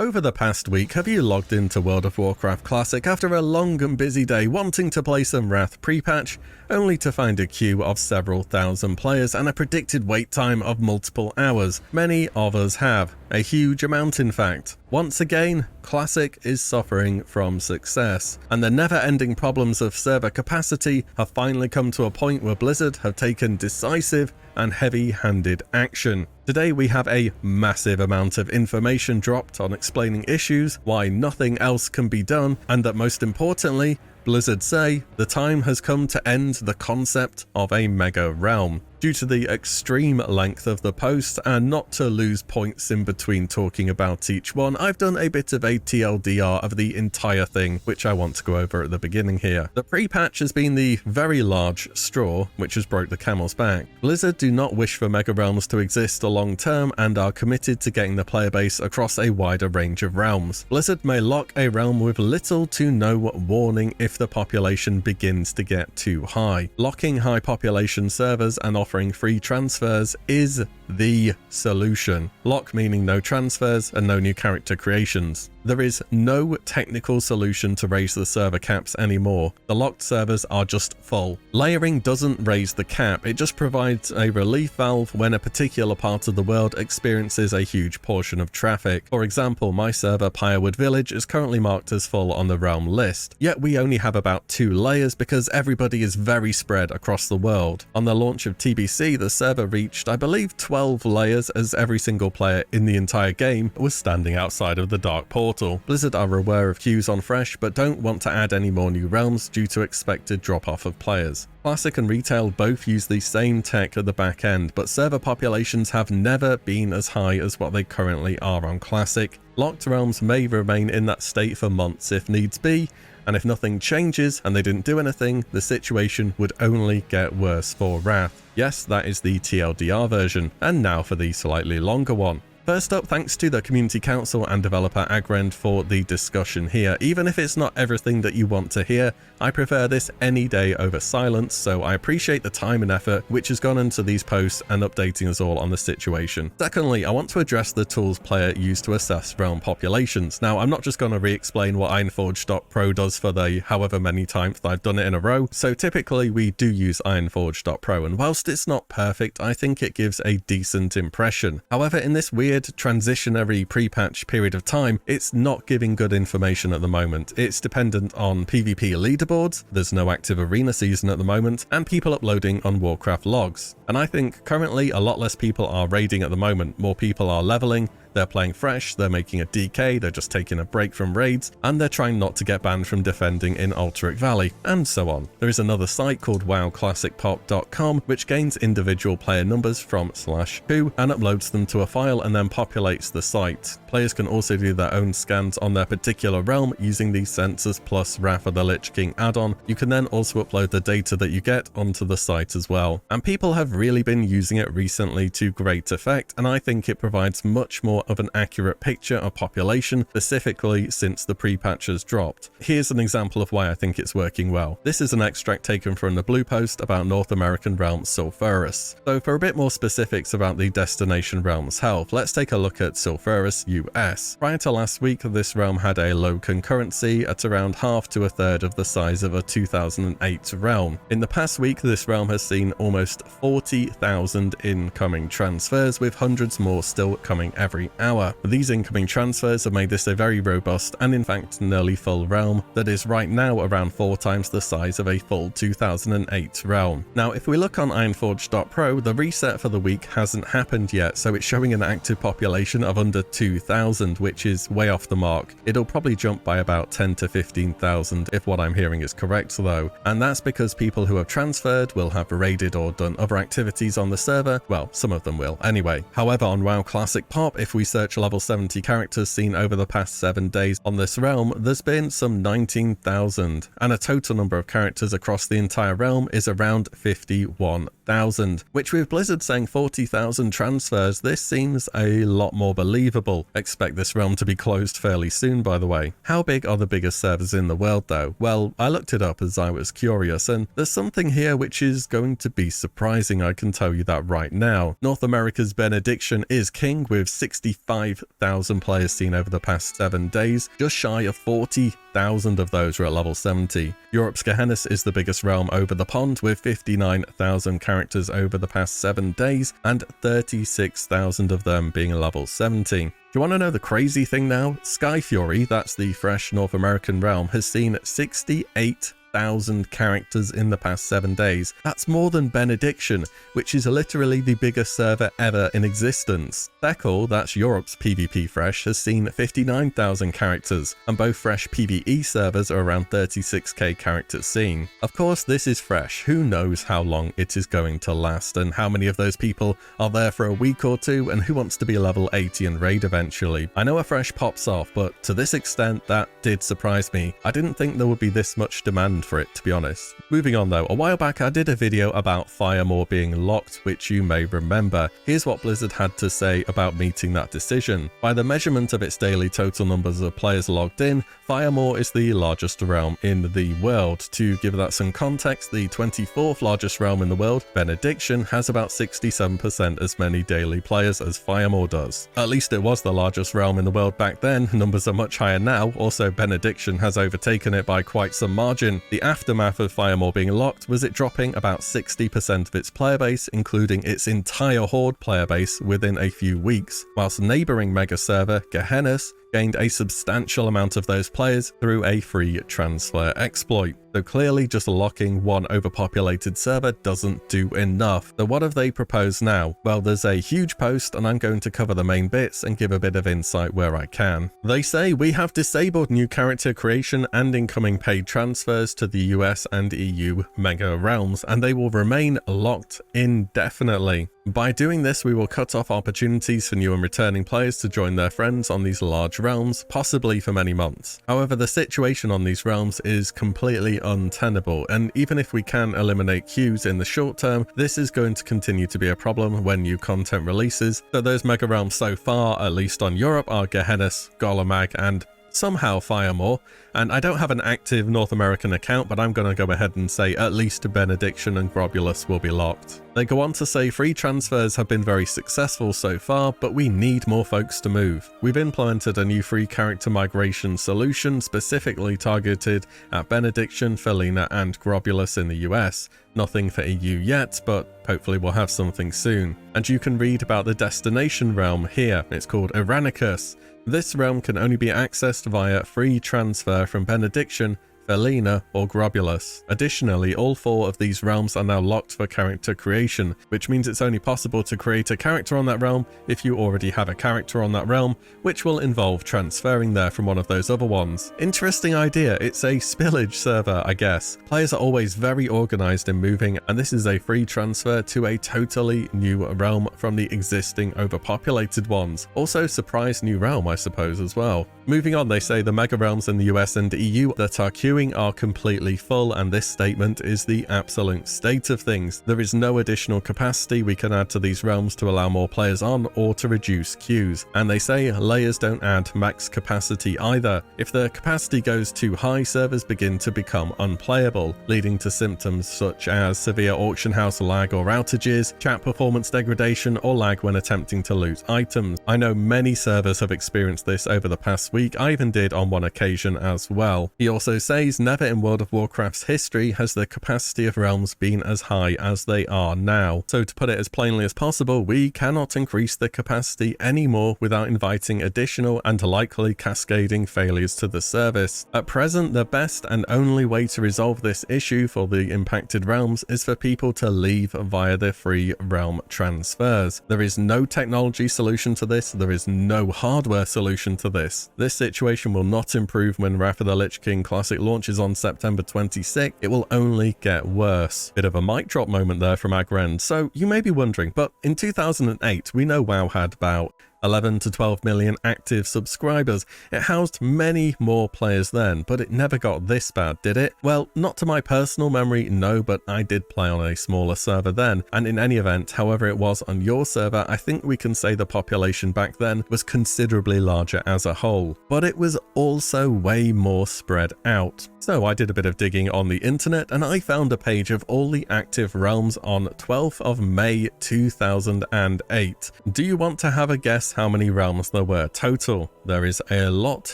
Over the past week, have you logged into World of Warcraft Classic after a long and busy day wanting to play some Wrath prepatch, only to find a queue of several thousand players and a predicted wait time of multiple hours? Many of us have, a huge amount in fact. Once again, Classic is suffering from success, and the never-ending problems of server capacity have finally come to a point where Blizzard have taken decisive and heavy-handed action. Today we have a massive amount of information dropped on explaining issues, why nothing else can be done, and that most importantly, Blizzard say the time has come to end the concept of a mega realm. Due to the extreme length of the post and not to lose points in between talking about each one, I've done a bit of a TLDR of the entire thing, which I want to go over at the beginning here. The pre-patch has been the very large straw, which has broke the camel's back. Blizzard do not wish for mega realms to exist long term and are committed to getting the player base across a wider range of realms. Blizzard may lock a realm with little to no warning if the population begins to get too high. Locking high population servers and offering free transfers is the solution. Lock meaning no transfers and no new character creations. There is no technical solution to raise the server caps anymore. The locked servers are just full. Layering doesn't raise the cap, it just provides a relief valve when a particular part of the world experiences a huge portion of traffic. For example, my server Pyrewood Village is currently marked as full on the realm list, yet we only have about 2 layers because everybody is very spread across the world. On the launch of TBC, the server reached, I believe, 12 layers as every single player in the entire game was standing outside of the dark portal. Blizzard are aware of queues on Fresh but don't want to add any more new realms due to expected drop-off of players. Classic and Retail both use the same tech at the back end, but server populations have never been as high as what they currently are on Classic. Locked realms may remain in that state for months if needs be, and if nothing changes and they didn't do anything, the situation would only get worse for Wrath. Yes, that is the TLDR version, and now for the slightly longer one. First up, thanks to the Community Council and developer Agrend for the discussion here. Even if it's not everything that you want to hear, I prefer this any day over silence, so I appreciate the time and effort which has gone into these posts and updating us all on the situation. Secondly, I want to address the tools player used to assess realm populations. Now, I'm not just going to re-explain what Ironforge.pro does for the however many times that I've done it in a row. So typically we do use Ironforge.pro, and whilst it's not perfect, I think it gives a decent impression. However, in this weird transitionary pre-patch period of time, it's not giving good information at the moment. It's dependent on PvP leaderboards, there's no active arena season at the moment, and people uploading on Warcraft logs. And I think currently a lot less people are raiding at the moment, more people are leveling, they're playing fresh, they're making a DK, they're just taking a break from raids, and they're trying not to get banned from defending in Alterac Valley, and so on. There is another site called WowClassicPop.com which gains individual player numbers from /who and uploads them to a file and then populates the site. Players can also do their own scans on their particular realm using the Census plus Wrath of the Lich King add-on. You can then also upload the data that you get onto the site as well. And people have really been using it recently to great effect, and I think it provides much more of an accurate picture of population, specifically since the pre-patch has dropped. Here's an example of why I think it's working well. This is an extract taken from the blue post about North American realm Silveras. So for a bit more specifics about the destination realm's health, let's take a look at Silveras US. Prior to last week, this realm had a low concurrency at around half to a third of the size of a 2008 realm. In the past week, this realm has seen almost 40,000 incoming transfers, with hundreds more still coming every hour. These incoming transfers have made this a very robust and in fact nearly full realm that is right now around 4 times the size of a full 2008 realm. Now if we look on Ironforge.pro, the reset for the week hasn't happened yet, so it's showing an active population of under 2,000, which is way off the mark. It'll probably jump by about 10 to 15,000 if what I'm hearing is correct though, and that's because people who have transferred will have raided or done other activities on the server. Well, some of them will anyway. However, on WoW Classic Pop, if we search level 70 characters seen over the past 7 days on this realm, there's been some 19,000, and a total number of characters across the entire realm is around 51,000, which with Blizzard saying 40,000 transfers, this seems a lot more believable. Expect this realm to be closed fairly soon, by the way. How big are the biggest servers in the world though? Well, I looked it up as I was curious, and there's something here which is going to be surprising, I can tell you that right now. North America's Benediction is king with 60 65,000 players seen over the past 7 days. Just shy of 40,000 of those are at level 70. Europe's Gehenna is the biggest realm over the pond, with 59,000 characters over the past 7 days, and 36,000 of them being level 70. Do you want to know the crazy thing now? Sky Fury, that's the fresh North American realm, has seen 68,000 characters in the past 7 days. That's more than Benediction, which is literally the biggest server ever in existence. Thekal, that's Europe's PvP Fresh, has seen 59,000 characters, and both Fresh PvE servers are around 36k characters seen. Of course, this is Fresh. Who knows how long it is going to last, and how many of those people are there for a week or two, and who wants to be level 80 and raid eventually. I know a Fresh pops off, but to this extent, that did surprise me. I didn't think there would be this much demand for it, to be honest. Moving on though, a while back I did a video about Firemore being locked, which you may remember. Here's what Blizzard had to say about meeting that decision. By the measurement of its daily total numbers of players logged in, Firemore is the largest realm in the world. To give that some context, the 24th largest realm in the world, Benediction, has about 67% as many daily players as Firemore does. At least it was the largest realm in the world back then. Numbers are much higher now. Also, Benediction has overtaken it by quite some margin. The aftermath of Firemore being locked was it dropping about 60% of its player base, including its entire Horde player base, within a few weeks, whilst neighbouring mega server Gehenna gained a substantial amount of those players through a free transfer exploit. So clearly just locking one overpopulated server doesn't do enough. So what have they proposed now? Well, there's a huge post and I'm going to cover the main bits and give a bit of insight where I can. They say we have disabled new character creation and incoming paid transfers to the US and EU mega realms, and they will remain locked indefinitely. By doing this, we will cut off opportunities for new and returning players to join their friends on these large realms, possibly for many months. However, the situation on these realms is completely untenable, and even if we can eliminate queues in the short term, this is going to continue to be a problem when new content releases. So those mega realms so far, at least on Europe, are Gehenna, Golemag, and somehow Firemore, and I don't have an active North American account, but I'm going to go ahead and say at least Benediction and Grobulus will be locked. They go on to say free transfers have been very successful so far, but we need more folks to move. We've implemented a new free character migration solution specifically targeted at Benediction, Felina and Grobulus in the US. Nothing for EU yet, but hopefully we'll have something soon. And you can read about the destination realm here. It's called Iranicus. This realm can only be accessed via free transfer from Benediction, Felina or Grobulus. Additionally, all 4 of these realms are now locked for character creation, which means it's only possible to create a character on that realm if you already have a character on that realm, which will involve transferring there from one of those other ones. Interesting idea. It's a spillage server, I guess. Players are always very organized in moving, and this is a free transfer to a totally new realm from the existing overpopulated ones. Also, surprise new realm, I suppose, as well. Moving on, they say the mega realms in the US and EU that are queuing are completely full, and this statement is the absolute state of things. There is no additional capacity we can add to these realms to allow more players on or to reduce queues. And they say layers don't add max capacity either. If the capacity goes too high, servers begin to become unplayable, leading to symptoms such as severe auction house lag or outages, chat performance degradation, or lag when attempting to loot items. I know many servers have experienced this over the past week. I even did on one occasion as well. He also says never in World of Warcraft's history has the capacity of realms been as high as they are now. So to put it as plainly as possible, we cannot increase the capacity anymore without inviting additional and likely cascading failures to the service. At present, the best and only way to resolve this issue for the impacted realms is for people to leave via the free realm transfers. There is no technology solution to this. There is no hardware solution to this. This situation will not improve when Wrath of the Lich King Classic launches on September 26th. It will only get worse. Bit of a mic drop moment there from Agrend. So you may be wondering, but in 2008 we know WoW had about 11 to 12 million active subscribers. It housed many more players then, but it never got this bad, did it? Well, not to my personal memory, no, but I did play on a smaller server then, and in any event, however it was on your server, I think we can say the population back then was considerably larger as a whole, but it was also way more spread out. So I did a bit of digging on the internet and I found a page of all the active realms on 12th of May 2008. Do you want to have a guess guess how many realms there were total. There is a lot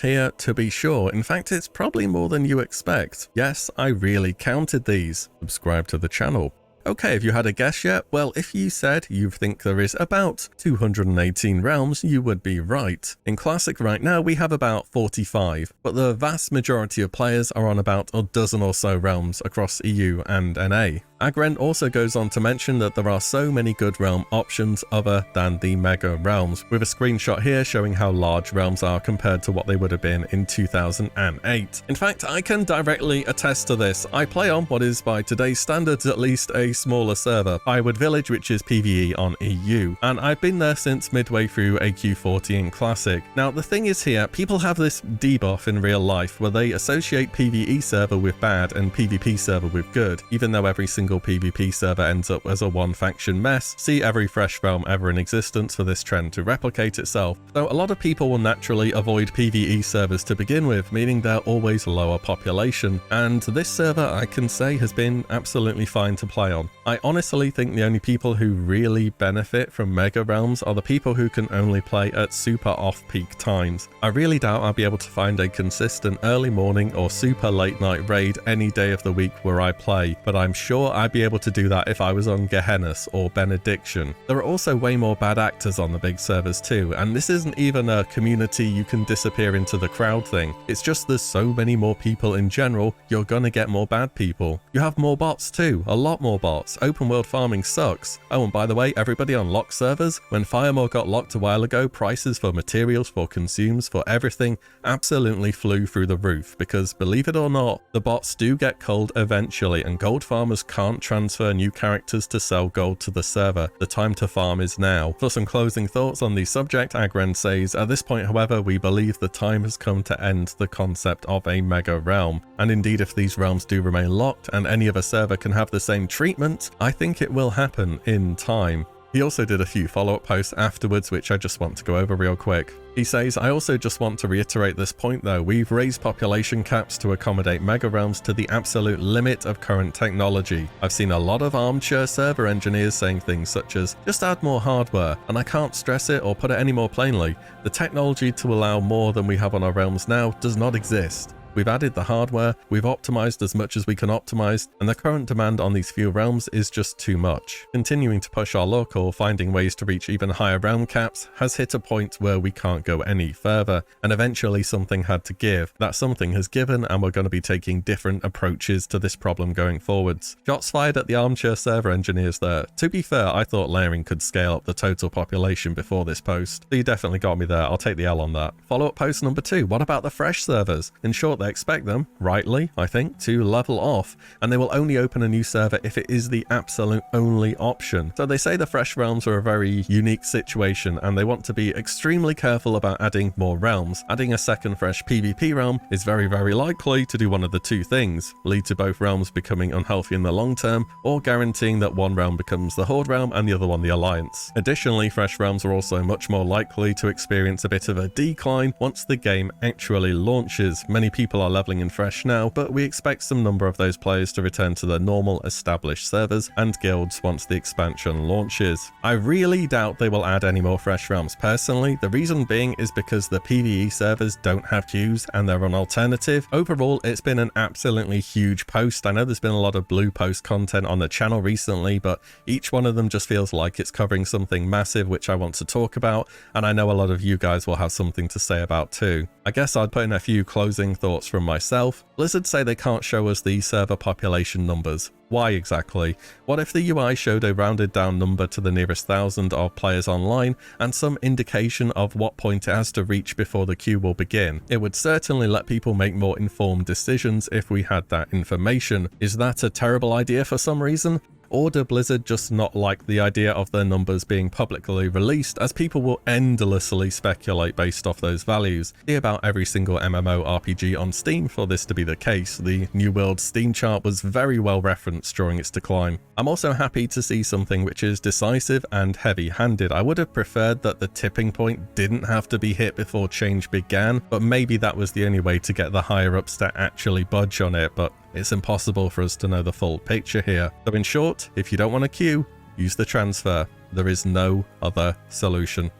here to be sure. In fact, it's probably more than you expect. Yes, I really counted these. Subscribe to the channel. Okay, have you had a guess yet? Well, if you said you think there is about 218 realms, you would be right. In Classic right now, we have about 45, but the vast majority of players are on about a dozen or so realms across EU and NA. Agren also goes on to mention that there are so many good realm options other than the mega realms, with a screenshot here showing how large realms are compared to what they would have been in 2008. In fact, I can directly attest to this. I play on what is by today's standards at least a smaller server, Firewood Village, which is PvE on EU, and I've been there since midway through AQ40 in Classic. Now the thing is here, people have this debuff in real life where they associate PvE server with bad and PvP server with good, even though every single PvP server ends up as a one faction mess. See every fresh realm ever in existence for this trend to replicate itself. So a lot of people will naturally avoid PvE servers to begin with, meaning they're always lower population, and this server I can say has been absolutely fine to play on. I honestly think the only people who really benefit from mega realms are the people who can only play at super off-peak times. I really doubt I'll be able to find a consistent early morning or super late night raid any day of the week where I play, but I'm sure I'd be able to do that if I was on Gehennas or Benediction. There are also way more bad actors on the big servers too, and this isn't even a community you can disappear into the crowd thing. It's just there's so many more people in general, you're gonna get more bad people. You have more bots too, a lot more bots. Open world farming sucks. Oh, and by the way, everybody on locked servers, when Firemore got locked a while ago, prices for materials, for consumes, for everything absolutely flew through the roof, because believe it or not, the bots do get culled eventually, and gold farmers can't transfer new characters to sell gold to the server. The time to farm is now. For some closing thoughts on the subject, Agren says, at this point however, we believe the time has come to end the concept of a mega realm, and indeed if these realms do remain locked and any other server can have the same treatment, I think it will happen in time. He also did a few follow-up posts afterwards, which I just want to go over real quick. He says, I also just want to reiterate this point though, we've raised population caps to accommodate mega realms to the absolute limit of current technology. I've seen a lot of armchair server engineers saying things such as, just add more hardware, and I can't stress it or put it any more plainly, the technology to allow more than we have on our realms now does not exist. We've added the hardware, we've optimized as much as we can optimize, and the current demand on these few realms is just too much. Continuing to push our luck or finding ways to reach even higher realm caps has hit a point where we can't go any further, and eventually something had to give. That something has given, and we're going to be taking different approaches to this problem going forwards. Shots fired at the armchair server engineers there. To be fair, I thought layering could scale up the total population before this post. So you definitely got me there, I'll take the L on that. Follow-up post number 2, what about the fresh servers? In short, they expect them, rightly, I think, to level off, and they will only open a new server if it is the absolute only option. So they say the fresh realms are a very unique situation, and they want to be extremely careful about adding more realms. Adding a second fresh PvP realm is very, very likely to do one of the two things, lead to both realms becoming unhealthy in the long term, or guaranteeing that one realm becomes the Horde realm and the other one the Alliance. Additionally, fresh realms are also much more likely to experience a bit of a decline once the game actually launches. Many people are leveling in fresh now, but we expect some number of those players to return to their normal established servers and guilds once the expansion launches. I really doubt they will add any more fresh realms personally. The reason being is because the PvE servers don't have queues and they're an alternative. Overall, it's been an absolutely huge post. I know there's been a lot of blue post content on the channel recently, but each one of them just feels like it's covering something massive which I want to talk about, and I know a lot of you guys will have something to say about too. I guess I'd put in a few closing thoughts from myself. Blizzard say they can't show us the server population numbers. Why exactly? What if the UI showed a rounded down number to the nearest 1,000 of players online and some indication of what point it has to reach before the queue will begin? It would certainly let people make more informed decisions if we had that information. Is that a terrible idea for some reason? Or do Blizzard just not like the idea of their numbers being publicly released, as people will endlessly speculate based off those values? See about every single MMORPG on Steam for this to be the case. The New World Steam chart was very well referenced during its decline. I'm also happy to see something which is decisive and heavy-handed. I would have preferred that the tipping point didn't have to be hit before change began, but maybe that was the only way to get the higher-ups to actually budge on it, but it's impossible for us to know the full picture here. So in short, if you don't want to queue, use the transfer. There is no other solution.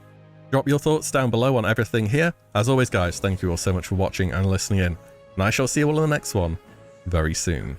Drop your thoughts down below on everything here. As always guys, thank you all so much for watching and listening in, and I shall see you all in the next one very soon.